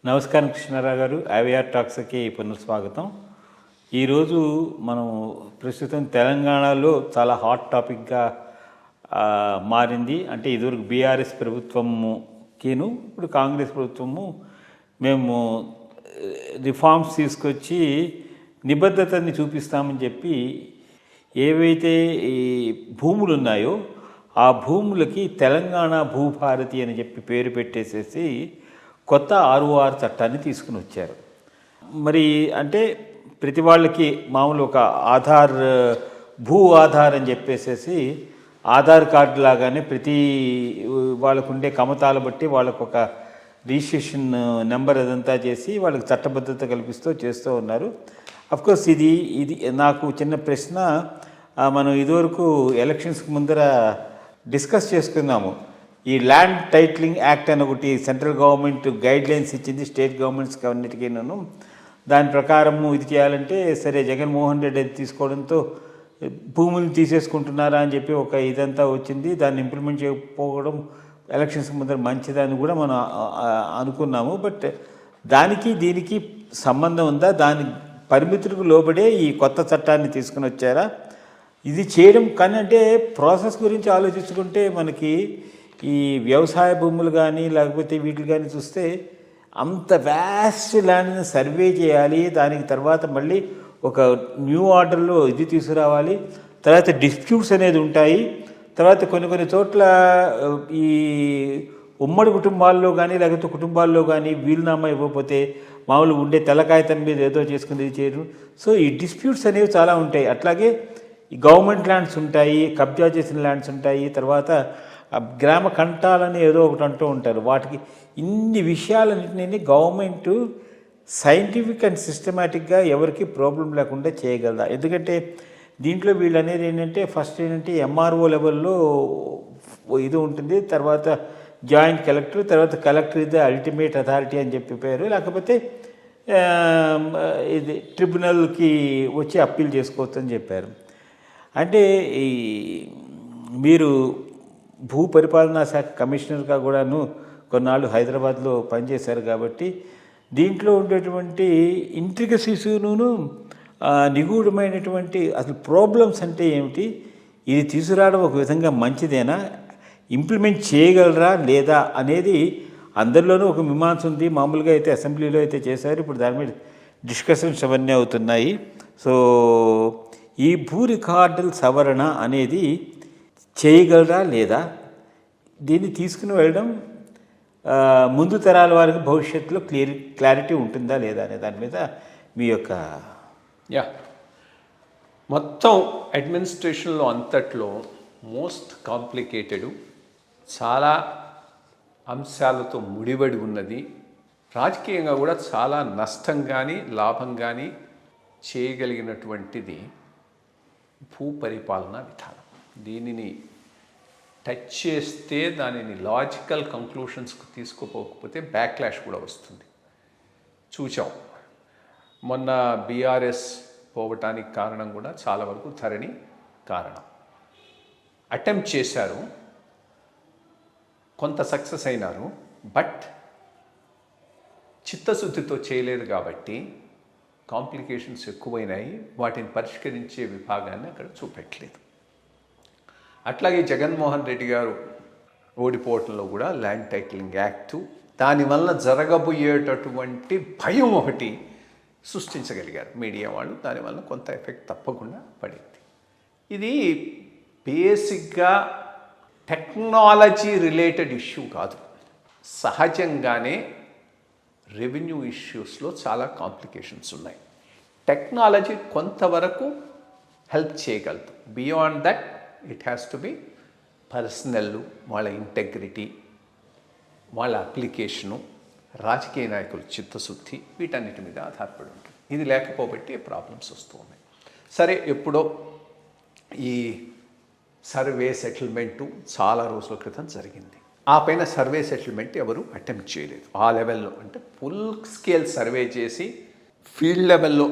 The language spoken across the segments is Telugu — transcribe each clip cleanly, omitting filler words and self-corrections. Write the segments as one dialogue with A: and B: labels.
A: నమస్కారం కృష్ణారావు గారు, ఐవీఆర్ టాక్స్కి పునఃస్వాగతం. ఈరోజు మనం ప్రస్తుతం తెలంగాణలో చాలా హాట్ టాపిక్గా మారింది. అంటే ఇదివరకు బీఆర్ఎస్ ప్రభుత్వముకిను ఇప్పుడు కాంగ్రెస్ ప్రభుత్వము మేము రిఫార్మ్స్ తీసుకొచ్చి నిబద్ధతని చూపిస్తామని చెప్పి ఏవైతే ఈ భూములు ఉన్నాయో ఆ భూములకి తెలంగాణ భూభారతి అని చెప్పి పేరు పెట్టేసేసి కొత్త 6R చట్టాన్ని తీసుకుని వచ్చారు. మరి అంటే ప్రతి వాళ్ళకి మామూలు ఒక ఆధార్ భూ ఆధార్ అని చెప్పేసేసి ఆధార్ కార్డు లాగానే ప్రతి వాళ్ళకు ఉండే కమతాలు బట్టి వాళ్ళకు ఒక రిజిస్ట్రేషన్ నెంబర్ అదంతా చేసి వాళ్ళకి చట్టబద్ధత కల్పిస్తూ చేస్తూ ఉన్నారు. అఫ్కోర్స్ ఇది నాకు చిన్న ప్రశ్న. మనం ఇదివరకు ఎలక్షన్స్కి ముందర డిస్కస్ చేసుకున్నాము. ఈ ల్యాండ్ టైటిలింగ్ యాక్ట్ అని ఒకటి సెంట్రల్ గవర్నమెంట్ గైడ్ లైన్స్ ఇచ్చింది స్టేట్ గవర్నమెంట్స్కి అన్నిటికీను. దాని ప్రకారము ఇది చేయాలంటే సరే జగన్మోహన్ రెడ్డి అది తీసుకోవడంతో భూములు తీసేసుకుంటున్నారా అని చెప్పి ఒక ఇదంతా వచ్చింది. దాన్ని ఇంప్లిమెంట్ చేయకపోవడం ఎలక్షన్స్ ముందర మంచిదని కూడా మనం అనుకున్నాము. బట్ దానికి దీనికి సంబంధం ఉందా? దాని పరిమితులకు లోబడే ఈ కొత్త చట్టాన్ని తీసుకుని వచ్చారా? ఇది చేయడం కానీ అంటే ప్రాసెస్ గురించి ఆలోచించుకుంటే మనకి ఈ వ్యవసాయ భూములు కానీ లేకపోతే వీటిని కానీ చూస్తే అంత వ్యాస్ట్ ల్యాండ్ని సర్వే చేయాలి. దానికి తర్వాత మళ్ళీ ఒక న్యూ ఆర్డర్లో ఇది తీసుకురావాలి. తర్వాత డిస్ప్యూట్స్ అనేది ఉంటాయి. తర్వాత కొన్ని చోట్ల ఈ ఉమ్మడి కుటుంబాల్లో కానీ లేకపోతే కుటుంబాల్లో కానీ వీలునామా ఇవ్వకపోతే మామూలు ఉండే తెల్లకాగితం మీద ఏదో చేసుకుని ఇది చేయరు. సో ఈ డిస్ప్యూట్స్ అనేవి చాలా ఉంటాయి. అట్లాగే ఈ గవర్నమెంట్ ల్యాండ్స్ ఉంటాయి, కబ్జా చేసిన ల్యాండ్స్ ఉంటాయి, తర్వాత గ్రామ కంటాలని ఏదో ఒకటి అంటూ ఉంటారు. వాటికి ఇన్ని విషయాలన్నింటినీ గవర్నమెంట్ సైంటిఫిక్ అండ్ సిస్టమేటిక్గా ఎవరికి ప్రాబ్లం లేకుండా చేయగలదా? ఎందుకంటే దీంట్లో వీళ్ళు అనేది ఏంటంటే ఫస్ట్ ఏంటంటే ఎంఆర్ఓ లెవెల్లో ఇది ఉంటుంది, తర్వాత జాయింట్ కలెక్టర్, తర్వాత కలెక్టర్ ఇది అల్టిమేట్ అథారిటీ అని చెప్పి పేరు, లేకపోతే ఇది ట్రిబ్యునల్కి వచ్చి అప్పీల్ చేసుకోవచ్చు అని చెప్పారు. అంటే ఈ మీరు భూ పరిపాలనా శాఖ కమిషనర్గా కూడాను కొన్నాళ్ళు హైదరాబాద్లో పనిచేశారు కాబట్టి దీంట్లో ఉండేటువంటి ఇంట్రికసీసును నిగూఢమైనటువంటి అసలు ప్రాబ్లమ్స్ అంటే ఏమిటి, ఇది తీసుకురావడం ఒక విధంగా మంచిదేనా, ఇంప్లిమెంట్ చేయగలరా లేదా అనేది అందరిలోనూ ఒక మీమాంస ఉంది. మామూలుగా అయితే అసెంబ్లీలో అయితే చేశారు, ఇప్పుడు దాని మీద డిస్కషన్స్ అవన్నీ అవుతున్నాయి. సో ఈ భూ రికార్డుల సవరణ అనేది చేయగలరా లేదా, దీన్ని తీసుకుని వెళ్ళడం ముందు తరాల వారికి భవిష్యత్తులో క్లారిటీ ఉంటుందా లేదా అనే దాని మీద మీ యొక్క
B: మొత్తం అడ్మినిస్ట్రేషన్లో అంతట్లో మోస్ట్ కాంప్లికేటెడ్, చాలా అంశాలతో ముడిపడి ఉన్నది. రాజకీయంగా కూడా చాలా నష్టం కానీ లాభం కానీ చేయగలిగినటువంటిది భూ పరిపాలనా విధానం. దీనిని టచ్ చేస్తే దానిని లాజికల్ కంక్లూషన్స్కు తీసుకుపోకపోతే బ్యాక్లాష్ కూడా వస్తుంది. చూచాం మొన్న బీఆర్ఎస్ పోవటానికి కారణం కూడా చాలా వరకు ధరణి కారణం. అటెంప్ట్ చేశారు, కొంత సక్సెస్ అయినారు, బట్ చిత్తశుద్ధితో చేయలేదు కాబట్టి కాంప్లికేషన్స్ ఎక్కువైనాయి. వాటిని పరిష్కరించే విభాగాన్ని అక్కడ చూపెట్టలేదు. అట్లాగే జగన్మోహన్ రెడ్డి గారు ఓడిపోవటంలో కూడా ల్యాండ్ టైటిలింగ్ యాక్టు దానివల్ల జరగబోయేటటువంటి భయం ఒకటి సృష్టించగలిగారు మీడియా వాళ్ళు. దానివల్ల కొంత ఎఫెక్ట్ తప్పకుండా పడింది. ఇది బేసిక్గా టెక్నాలజీ రిలేటెడ్ ఇష్యూ కాదు. సహజంగానే రెవెన్యూ ఇష్యూస్లో చాలా కాంప్లికేషన్స్ ఉన్నాయి. టెక్నాలజీ కొంతవరకు హెల్ప్ చేయగలదు. Beyond that it has to be personal, వాళ్ళ ఇంటెగ్రిటీ, వాళ్ళ అప్లికేషను, రాజకీయ నాయకుల చిత్తశుద్ధి, వీటన్నిటి మీద ఆధారపడి ఉంటుంది. ఇది లేకపోబట్టి ప్రాబ్లమ్స్ వస్తూ ఉన్నాయి. సరే, ఎప్పుడో ఈ సర్వే సెటిల్మెంటు చాలా రోజుల క్రితం జరిగింది. ఆ పైన సర్వే సెటిల్మెంట్ ఎవరు అటెంప్ట్ చేయలేదు. ఆ లెవెల్లో అంటే ఫుల్ స్కేల్ సర్వే చేసి ఫీల్డ్ లెవెల్లో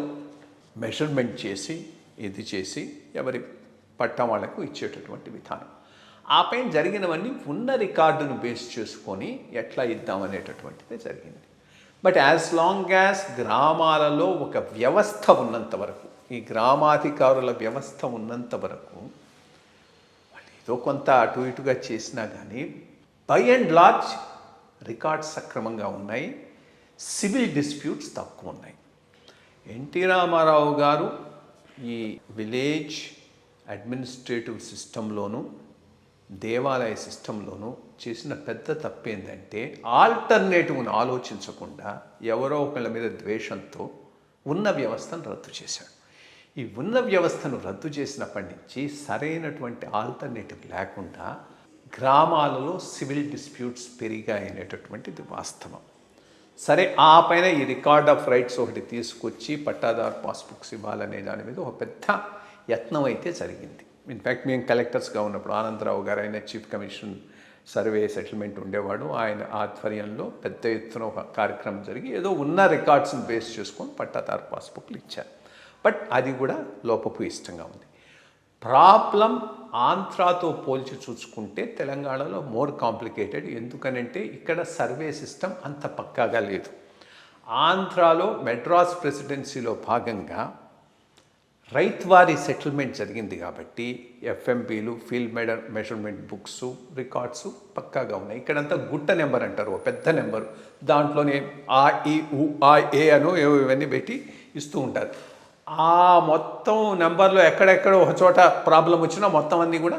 B: మెజర్మెంట్ చేసి ఇది చేసి ఎవరి పట్టం వాళ్లకు ఇచ్చేటటువంటి విధానం. ఆ పైన జరిగినవన్నీ ఉన్న రికార్డును బేస్ చేసుకొని ఎట్లా ఇద్దామనేటటువంటిది జరిగింది. బట్ యాజ్ లాంగ్ యాజ్ గ్రామాలలో ఒక వ్యవస్థ ఉన్నంత వరకు, ఈ గ్రామాధికారుల వ్యవస్థ ఉన్నంత వరకు వాళ్ళు ఏదో కొంత అటు ఇటుగా చేసినా కానీ బై అండ్ లార్జ్ రికార్డ్స్ సక్రమంగా ఉన్నాయి, సివిల్ డిస్ప్యూట్స్ తక్కువ ఉన్నాయి. ఎన్టీ రామారావు గారు ఈ విలేజ్ అడ్మినిస్ట్రేటివ్ సిస్టంలోనూ దేవాలయ సిస్టంలోనూ చేసిన పెద్ద తప్పు ఏంటంటే ఆల్టర్నేటివ్ను ఆలోచించకుండా ఎవరో ఒకళ్ళ మీద ద్వేషంతో ఉన్న వ్యవస్థను రద్దు చేశాడు. ఈ ఉన్న వ్యవస్థను రద్దు చేసినప్పటి నుంచి సరైనటువంటి ఆల్టర్నేటివ్ లేకుండా గ్రామాలలో సివిల్ డిస్ప్యూట్స్ పెరిగాయనేటటువంటిది వాస్తవం. సరే, ఆ పైన ఈ రికార్డ్ ఆఫ్ రైట్స్ ఒకటి తీసుకొచ్చి పట్టాదారు పాస్బుక్స్ ఇవ్వాలనే దాని మీద ఒక పెద్ద యత్నం అయితే జరిగింది. ఇన్ఫ్యాక్ట్ మేము కలెక్టర్స్గా ఉన్నప్పుడు ఆనందరావు గారు ఆయన చీఫ్ కమిషన్ సర్వే సెటిల్మెంట్ ఉండేవాడు. ఆయన ఆధ్వర్యంలో పెద్ద ఎత్తున ఒక కార్యక్రమం జరిగి ఏదో ఉన్న రికార్డ్స్ని బేస్ చేసుకొని పట్టాదారు పాస్బుక్లు ఇచ్చారు. బట్ అది కూడా లోపపు ఇష్టంగా ఉంది. ప్రాబ్లం ఆంధ్రాతో పోల్చి చూసుకుంటే తెలంగాణలో మోర్ కాంప్లికేటెడ్. ఎందుకనంటే ఇక్కడ సర్వే సిస్టమ్ అంత పక్కాగా లేదు. ఆంధ్రాలో మెడ్రాస్ ప్రెసిడెన్సీలో భాగంగా రైత్వారీ సెటిల్మెంట్ జరిగింది కాబట్టి ఎఫ్ఎంపీలు, ఫీల్డ్ మెజర్మెంట్ బుక్స్, రికార్డ్స్ పక్కాగా ఉన్నాయి. ఇక్కడంతా గుట్ట నెంబర్ అంటారు, పెద్ద నెంబరు, దాంట్లోనే ఆ ఈ ఊ ఆ ఏ అనో ఇవన్నీ పెట్టి ఇస్తూ ఉంటారు. ఆ మొత్తం నెంబర్లో ఎక్కడెక్కడ ఒక చోట ప్రాబ్లం వచ్చినా మొత్తం అన్నీ కూడా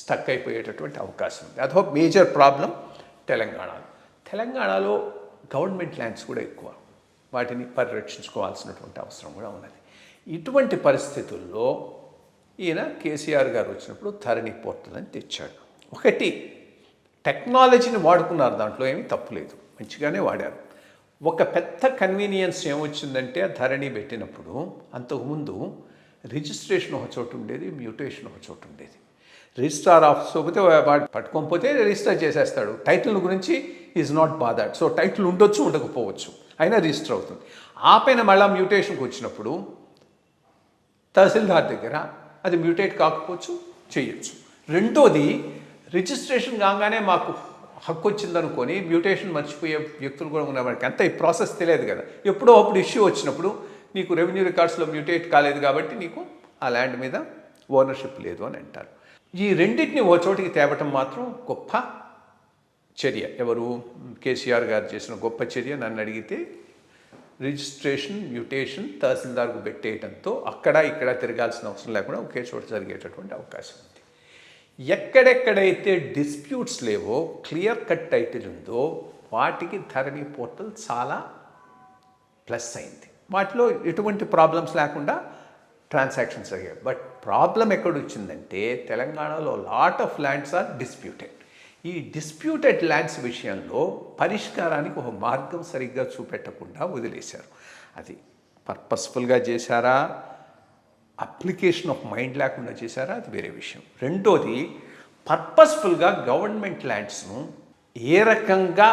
B: స్టక్ అయిపోయేటటువంటి అవకాశం ఉంది. అదో మేజర్ ప్రాబ్లం తెలంగాణలో గవర్నమెంట్ ల్యాండ్స్ కూడా ఎక్కువ, వాటిని పరిరక్షించుకోవాల్సినటువంటి అవసరం కూడా ఉన్నది. ఇటువంటి పరిస్థితుల్లో ఈయన కేసీఆర్ గారు వచ్చినప్పుడు ధరణి పోర్టల్ అని తెచ్చాడు. ఒకటి టెక్నాలజీని వాడుకున్నారు, దాంట్లో ఏమీ తప్పులేదు, మంచిగానే వాడారు. ఒక పెద్ద కన్వీనియన్స్ ఏమొచ్చిందంటే ధరణి పెట్టినప్పుడు అంతకుముందు రిజిస్ట్రేషన్ ఒక చోటు ఉండేది, మ్యూటేషన్ ఒక చోటు ఉండేది. రిజిస్ట్రార్ ఆఫీస్ పోతే వాడు పట్టుకోకపోతే రిజిస్టర్ చేసేస్తాడు. టైటిల్ గురించి is not bothered. So title ఉండొచ్చు, ఉండకపోవచ్చు, అయినా రిజిస్టర్ అవుతుంది. ఆ పైన మళ్ళీ మ్యూటేషన్కి వచ్చినప్పుడు తహసీల్దార్ దగ్గర అది మ్యూటేట్ కాకపోవచ్చు, చేయొచ్చు. రెండోది రిజిస్ట్రేషన్ కాగానే మాకు హక్కు వచ్చిందనుకొని మ్యూటేషన్ మర్చిపోయే వ్యక్తులు కూడా ఉన్నవాడికి అంత ఈ ప్రాసెస్ తెలియదు కదా. ఎప్పుడో అప్పుడు ఇష్యూ వచ్చినప్పుడు నీకు రెవెన్యూ రికార్డ్స్లో మ్యూటేట్ కాలేదు కాబట్టి నీకు ఆ ల్యాండ్ మీద ఓనర్షిప్ లేదు అని అంటారు. ఈ రెండింటిని ఓ చోటికి తేవటం మాత్రం గొప్ప చర్య. ఎవరు? కేసీఆర్ గారు చేసిన గొప్ప చర్య. నన్ను అడిగితే రిజిస్ట్రేషన్, మ్యూటేషన్ తహసీల్దార్కు పెట్టేయడంతో అక్కడ ఇక్కడ తిరగాల్సిన అవసరం లేకుండా ఒకే చోట జరిగేటటువంటి అవకాశం ఉంది. ఎక్కడెక్కడైతే డిస్ప్యూట్స్ లేవో, క్లియర్ కట్ టైటిల్ ఉందో వాటికి ధరణి పోర్టల్ చాలా ప్లస్ అయింది. వాటిలో ఎటువంటి ప్రాబ్లమ్స్ లేకుండా ట్రాన్సాక్షన్స్ అయ్యాయి. బట్ ప్రాబ్లం ఎక్కడొచ్చిందంటే తెలంగాణలో lot of lands are disputed. ఈ డిస్ప్యూటెడ్ ల్యాండ్స్ విషయంలో పరిష్కారానికి ఒక మార్గం సరిగ్గా చూపెట్టకుండా వదిలేశారు. అది పర్పస్ఫుల్గా చేశారా, అప్లికేషన్ ఆఫ్ మైండ్ లేకుండా చేశారా, అది వేరే విషయం. రెండోది, పర్పస్ఫుల్గా గవర్నమెంట్ ల్యాండ్స్ను ఏ రకంగా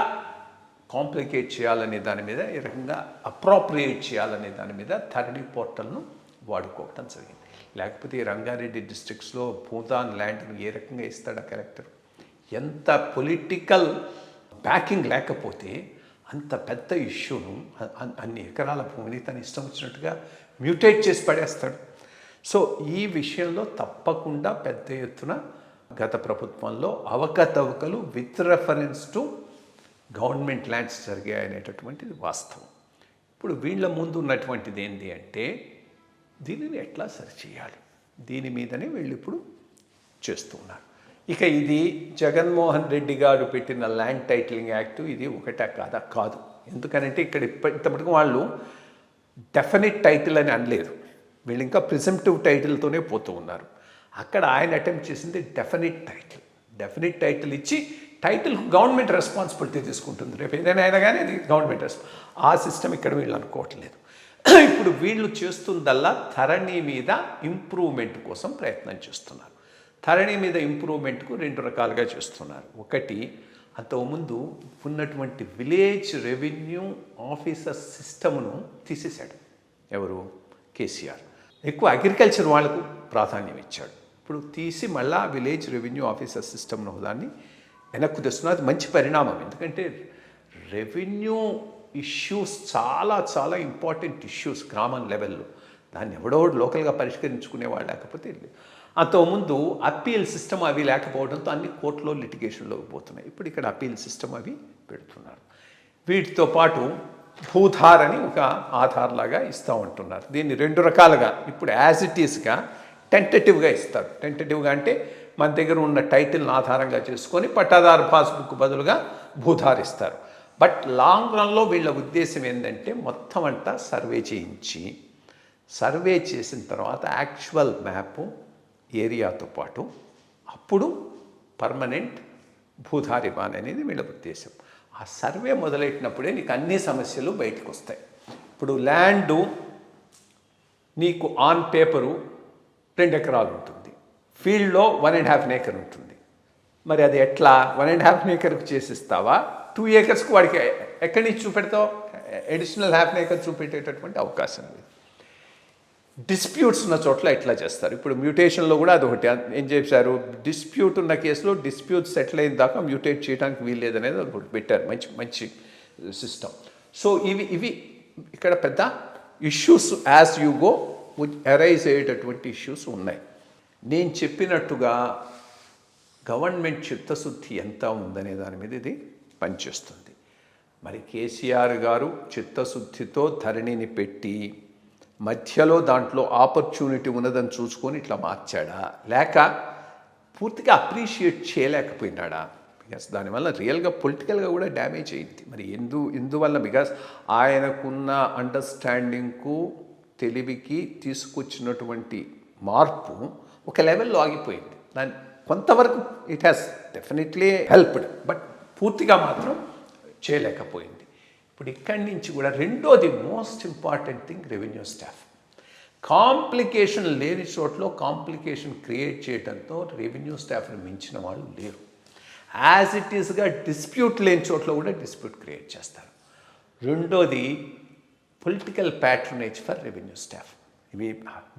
B: కాంప్లికేట్ చేయాలనే దాని మీద, ఏ రకంగా అప్రోప్రియేట్ చేయాలనే దాని మీద ధరణి పోర్టల్ను వాడుకోవటం జరిగింది. లేకపోతే రంగారెడ్డి డిస్ట్రిక్ట్స్లో భూదాన్ ల్యాండ్ను ఏ రకంగా ఇస్తాడా కలెక్టర్? ఎంత పొలిటికల్ బ్యాకింగ్ లేకపోతే అంత పెద్ద ఇష్యూను, అన్ని ఎకరాల భూమిని తను ఇష్టం వచ్చినట్టుగా మ్యూటేట్ చేసి పడేస్తాడు. సో ఈ విషయంలో తప్పకుండా పెద్ద ఎత్తున గత ప్రభుత్వంలో అవకతవకలు with reference to government lands జరిగాయనేటటువంటిది వాస్తవం. ఇప్పుడు వీళ్ళ ముందు ఉన్నటువంటిది ఏంటి అంటే దీనిని ఎట్లా సరిచేయాలి, దీని మీదనే వీళ్ళు ఇప్పుడు చేస్తున్నారు. ఇక ఇది జగన్మోహన్ రెడ్డి గారు పెట్టిన ల్యాండ్ టైటిలింగ్ యాక్ట్, ఇది ఒకటే కాదా? కాదు. ఎందుకనంటే ఇక్కడ ఇంతమటుకు వాళ్ళు డెఫినెట్ టైటిల్ అని అనలేదు, వీళ్ళు ఇంకా ప్రిజంప్టివ్ టైటిల్తోనే పోతూ ఉన్నారు. అక్కడ ఆయన అటెంప్ట్ చేసింది డెఫినెట్ టైటిల్ ఇచ్చి టైటిల్ గవర్నమెంట్ రెస్పాన్సిబిలిటీ తీసుకుంటుంది. రేపు ఏదైనా అయినా కానీ అది గవర్నమెంట్ ఆ సిస్టమ్ ఇక్కడ వీళ్ళు అనుకోవట్లేదు. ఇప్పుడు వీళ్ళు చేస్తుందల్లా ధరణి మీద ఇంప్రూవ్మెంట్ కోసం ప్రయత్నం చేస్తున్నారు. ధరణి మీద ఇంప్రూవ్మెంట్కు రెండు రకాలుగా చేస్తున్నారు. ఒకటి, అంతకుముందు ఉన్నటువంటి విలేజ్ రెవెన్యూ ఆఫీసర్ సిస్టమ్ను తీసేశాడు. ఎవరు? కేసీఆర్. ఎక్కువ అగ్రికల్చర్ వాళ్లకు ప్రాధాన్యం ఇచ్చాడు. ఇప్పుడు తీసి మళ్ళా విలేజ్ రెవెన్యూ ఆఫీసర్ సిస్టమ్ను దాన్ని వెనక్కు తెస్తున్నారు. అది మంచి పరిణామం. ఎందుకంటే రెవెన్యూ ఇష్యూస్ చాలా చాలా ఇంపార్టెంట్ ఇష్యూస్ గ్రామం లెవెల్లో. దాన్ని ఎవడో లోకల్గా పరిష్కరించుకునేవాళ్ళు లేకపోతే అంతకుముందు అప్పీల్ సిస్టమ్ అవి లేకపోవడంతో అన్ని కోర్టులో లిటిగేషన్లోకి పోతున్నాయి. ఇప్పుడు ఇక్కడ అప్పీల్ సిస్టమ్ అవి పెడుతున్నారు. వీటితో పాటు భూధార్ అని ఒక ఆధార్ లాగా ఇస్తూ ఉంటున్నారు. దీన్ని 2 రకాలుగా ఇప్పుడు యాజ్ ఇట్ ఈస్గా టెంటేటివ్గా ఇస్తారు. టెంటేటివ్గా అంటే మన దగ్గర ఉన్న టైటిల్ని ఆధారంగా చేసుకొని పట్టాదారు పాస్బుక్ బదులుగా భూధార్ ఇస్తారు. బట్ లాంగ్ రన్లో వీళ్ళ ఉద్దేశం ఏంటంటే మొత్తం అంతా సర్వే చేయించి, సర్వే చేసిన తర్వాత యాక్చువల్ మ్యాప్ ఏరియాతో పాటు అప్పుడు పర్మనెంట్ భూధార్ ఇవ్వాలి అనేది వీళ్ళ ఉద్దేశం. ఆ సర్వే మొదలెట్టినప్పుడే నీకు అన్ని సమస్యలు బయటకు వస్తాయి. ఇప్పుడు ల్యాండు నీకు ఆన్ పేపరు 2 ఎకరాలు ఉంటుంది, ఫీల్డ్లో 1.5 acre ఉంటుంది. మరి అది ఎట్లా 1.5 acreకు చేసిస్తావా, 2 acresకు వాడికి ఎక్కడి నుంచి చూపెడతావు? అడిషనల్ 1/2 acre చూపెట్టేటటువంటి అవకాశం లేదు. డిస్ప్యూట్స్ ఉన్న చోట్ల ఎట్లా చేస్తారు? ఇప్పుడు మ్యూటేషన్లో కూడా అదొకటి ఏం చేశారు, డిస్ప్యూట్ ఉన్న కేసులో డిస్ప్యూట్ సెటిల్ అయిన దాకా మ్యూటేట్ చేయడానికి వీల్లేదనేది ఒకటి పెట్టారు. మంచి మంచి సిస్టమ్. సో ఇవి ఇక్కడ పెద్ద issues as you go arise అయ్యేటటువంటి ఇష్యూస్ ఉన్నాయి. నేను చెప్పినట్టుగా గవర్నమెంట్ చిత్తశుద్ధి ఎంత ఉందనే దాని మీద ఇది పనిచేస్తుంది. మరి కేసీఆర్ గారు చిత్తశుద్ధితో ధరణిని పెట్టి మధ్యలో దాంట్లో ఆపర్చునిటీ ఉన్నదని చూసుకొని ఇట్లా మార్చాడా, లేక పూర్తిగా అప్రిషియేట్ చేయలేకపోయినాడా? బికాస్ దానివల్ల రియల్గా పొలిటికల్గా కూడా డ్యామేజ్ అయింది. మరి ఎందువల్ల? బికాస్ ఆయనకున్న అండర్స్టాండింగ్కు తెలివికి తీసుకొచ్చినటువంటి మార్పు ఒక లెవెల్లో ఆగిపోయింది. దాని కొంతవరకు it has definitely helped, but పూర్తిగా మాత్రం చేయలేకపోయింది. ఇప్పుడు ఇక్కడి నుంచి కూడా రెండోది most important thing revenue staff. Complication లేని చోట్ల కాంప్లికేషన్ క్రియేట్ చేయడంతో రెవెన్యూ స్టాఫ్ని మించిన వాళ్ళు లేరు. యాజ్ ఇట్ ఈస్గా డిస్ప్యూట్ లేని చోట్ల కూడా డిస్ప్యూట్ క్రియేట్ చేస్తారు. రెండోది political patronage for revenue staff. ఇవి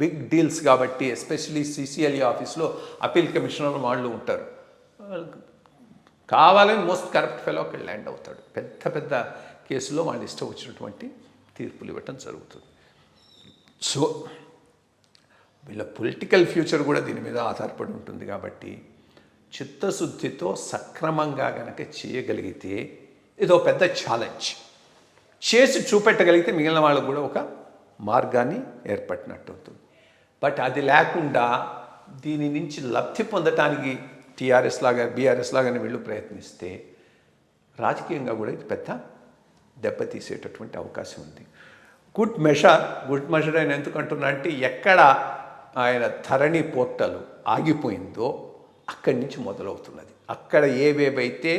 B: బిగ్ డీల్స్ కాబట్టి ఎస్పెషలీ సిసిఎల్ఈ ఆఫీస్లో అపీల్ కమిషనర్ వాళ్ళు ఉంటారు. కావాలని మోస్ట్ కరప్ట్ ఫెలో అక్కడ ల్యాండ్ అవుతాడు. పెద్ద పెద్ద కేసులో వాళ్ళు ఇష్టం వచ్చినటువంటి తీర్పులు ఇవ్వటం జరుగుతుంది. సో వీళ్ళ పొలిటికల్ ఫ్యూచర్ కూడా దీని మీద ఆధారపడి ఉంటుంది. కాబట్టి చిత్తశుద్ధితో సక్రమంగా గనక చేయగలిగితే ఇదో పెద్ద ఛాలెంజ్. చేసి చూపెట్టగలిగితే మిగిలిన వాళ్ళకు కూడా ఒక మార్గాన్ని ఏర్పడినట్టు అవుతుంది. బట్ అది లేకుండా దీని నుంచి లబ్ధి పొందటానికి టీఆర్ఎస్ లాగా బీఆర్ఎస్ లాగానే వీళ్ళు ప్రయత్నిస్తే రాజకీయంగా కూడా ఇది పెద్ద దెబ్బతీసేటటువంటి అవకాశం ఉంది. గుడ్ మెషర్ ఆయన ఎందుకంటున్నా అంటే ఎక్కడ ఆయన ధరణి పోర్టల్ ఆగిపోయిందో అక్కడి నుంచి మొదలవుతున్నది. అక్కడ ఏవేవైతే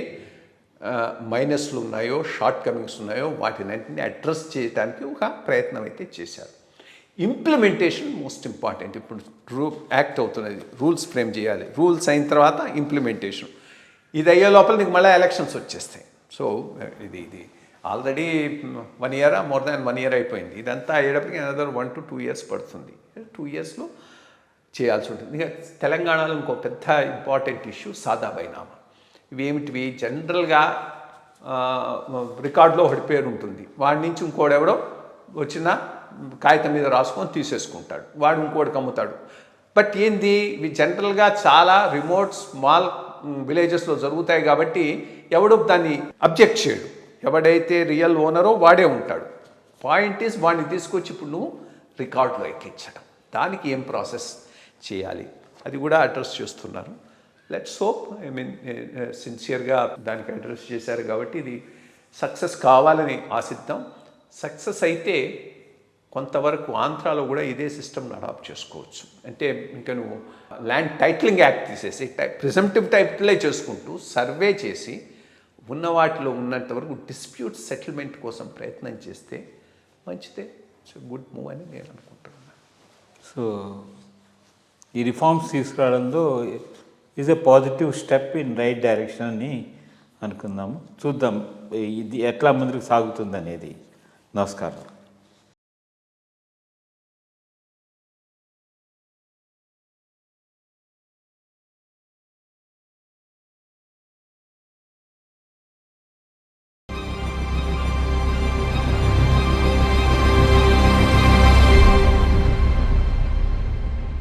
B: మైనస్లు ఉన్నాయో, షార్ట్ కమింగ్స్ ఉన్నాయో వాటిని అడ్రస్ చేయడానికి ఒక ప్రయత్నం అయితే చేశారు. Implementation most important. ఇప్పుడు యాక్ట్ అవుతున్నది, రూల్స్ ఫ్రేమ్ చేయాలి, రూల్స్ అయిన తర్వాత ఇంప్లిమెంటేషన్. ఇది అయ్యే లోపల నీకు మళ్ళీ ఎలక్షన్స్ వచ్చేస్తాయి. సో ఇది already 1 year more than 1 year అయిపోయింది. ఇదంతా అయ్యేటప్పటికి అనదర్ 1 to 2 years పడుతుంది. 2 yearsలో చేయాల్సి ఉంటుంది. ఇంకా తెలంగాణలో ఇంకో పెద్ద ఇంపార్టెంట్ ఇష్యూ సాదా బైనామా. ఇవేమిటివి? జనరల్గా రికార్డులో ఒకటి పేరు ఉంటుంది, వాడి నుంచి ఇంకోడెవడో వచ్చిన కాగితం మీద రాసుకొని తీసేసుకుంటాడు, వాడు ఇంకోటికి అమ్ముతాడు. బట్ ఏంది, ఇవి జనరల్గా చాలా రిమోట్ స్మాల్ విలేజెస్లో జరుగుతాయి కాబట్టి ఎవడు దాన్ని అబ్జెక్ట్ చేయడు. ఎవడైతే రియల్ ఓనరో వాడే ఉంటాడు. పాయింట్ ఈస్ వాడిని తీసుకొచ్చి ఇప్పుడు నువ్వు రికార్డులో ఎక్కించడం, దానికి ఏం ప్రాసెస్ చేయాలి అది కూడా అడ్రస్ చేస్తున్నారు. లెట్స్ హోప్, సిన్సియర్గా దానికి అడ్రస్ చేశారు కాబట్టి ఇది సక్సెస్ కావాలని ఆశిద్దాం. సక్సెస్ అయితే కొంతవరకు ఆంధ్రాలో కూడా ఇదే సిస్టమ్ని అడాప్ట్ చేసుకోవచ్చు. అంటే ఇంకా నువ్వు ల్యాండ్ టైటిలింగ్ యాక్ట్ తీసేసి ప్రిజంప్టివ్ టైటిలే చేసుకుంటూ సర్వే చేసి ఉన్న వాటిలో ఉన్నంత వరకు డిస్ప్యూట్ సెటిల్మెంట్ కోసం ప్రయత్నం చేస్తే మంచిదే. సో గుడ్ మూవ్ అని నేను అనుకుంటున్నాను.
A: సో ఈ రిఫార్మ్స్ తీసుకురావడంలో is a positive step in right direction అని అనుకుందాము. చూద్దాం ఇది ఎట్లా ముందుకు సాగుతుంది అనేది. నమస్కారం.